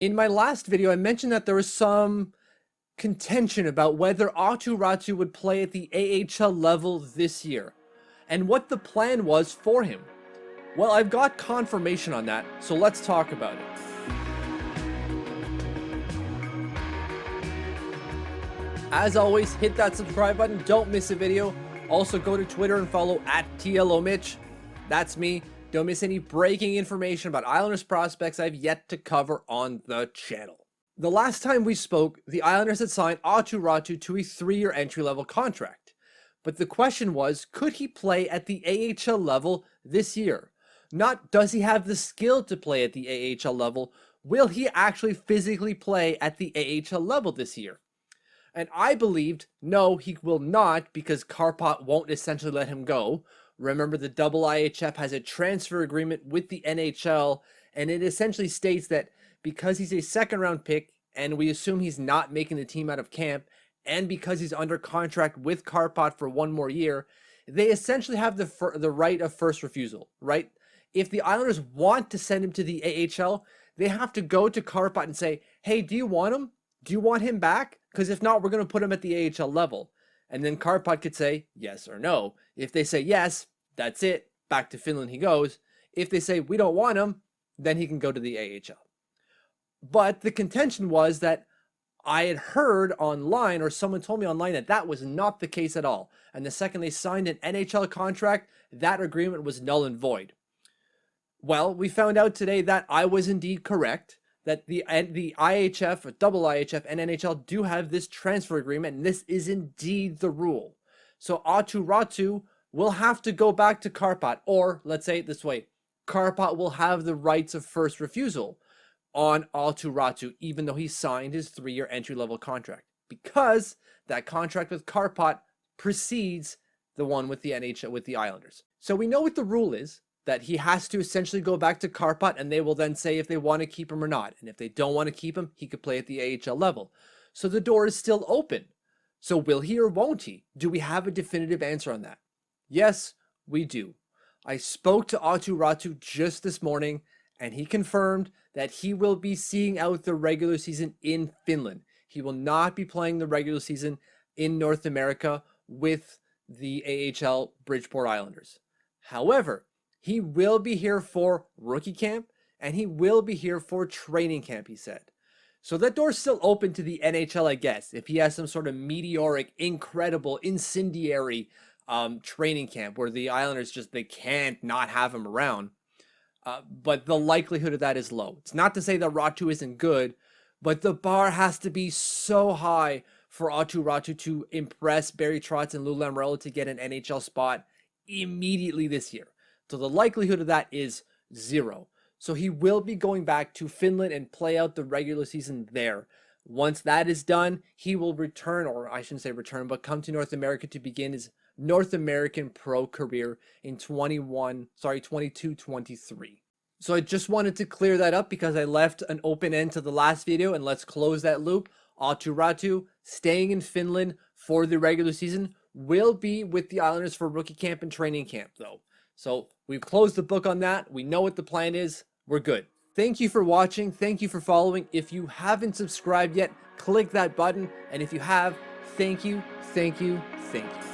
In my last video, I mentioned that there was some contention about whether Aatu Räty would play at the AHL level this year, and what the plan was for him. Well, I've got confirmation on that, so let's talk about it. As always, hit that subscribe button, don't miss a video. Also go to Twitter and follow @TLOMitch. That's me. Don't miss any breaking information about Islanders prospects I've yet to cover on the channel. The last time we spoke, the Islanders had signed Aatu Räty to a 3-year entry-level contract. But the question was, could he play at the AHL level this year? Not does he have the skill to play at the AHL level, will he actually physically play at the AHL level this year? And I believed, no, he will not, because Karpat won't essentially let him go. Remember, the IHF has a transfer agreement with the NHL, and it essentially states that because he's a second-round pick, and we assume he's not making the team out of camp, and because he's under contract with Karpat for 1 more year, they essentially have the right of first refusal, right? If the Islanders want to send him to the AHL, they have to go to Karpat and say, hey, do you want him? Do you want him back? Because if not, we're going to put him at the AHL level. And then Karpat could say yes or no. If they say yes, that's it. Back to Finland he goes. If they say we don't want him, then he can go to the AHL. But the contention was that I had heard online, or someone told me online, that that was not the case at all. And the second they signed an NHL contract, that agreement was null and void. Well, we found out today that I was indeed correct. That the IHF, or IHF, and NHL do have this transfer agreement, and this is indeed the rule. So Aatu Räty will have to go back to Karpat, or let's say it this way, Karpat will have the rights of first refusal on Aatu Räty, even though he signed his 3-year entry-level contract, because that contract with Karpat precedes the one with the NHL, with the Islanders. So we know what the rule is, that he has to essentially go back to Karpat, and they will then say if they want to keep him or not. And if they don't want to keep him, he could play at the AHL level. So the door is still open. So will he or won't he? Do we have a definitive answer on that? Yes, we do. I spoke to Aatu Räty just this morning, and he confirmed that he will be seeing out the regular season in Finland. He will not be playing the regular season in North America with the AHL Bridgeport Islanders. However, he will be here for rookie camp, and he will be here for training camp, he said. So that door's still open to the NHL, I guess, if he has some sort of meteoric, incredible, incendiary training camp where the Islanders they can't not have him around. But the likelihood of that is low. It's not to say that Räty isn't good, but the bar has to be so high for Aatu Räty to impress Barry Trotz and Lou Lamoriello to get an NHL spot immediately this year. So the likelihood of that is 0. So he will be going back to Finland and play out the regular season there. Once that is done, he will return, or I shouldn't say return, but come to North America to begin his North American pro career in 22-23. So I just wanted to clear that up because I left an open end to the last video, and let's close that loop. Aatu Räty staying in Finland for the regular season, will be with the Islanders for rookie camp and training camp though. So we've closed the book on that. We know what the plan is. We're good. Thank you for watching. Thank you for following. If you haven't subscribed yet, click that button. And if you have, thank you, thank you, thank you.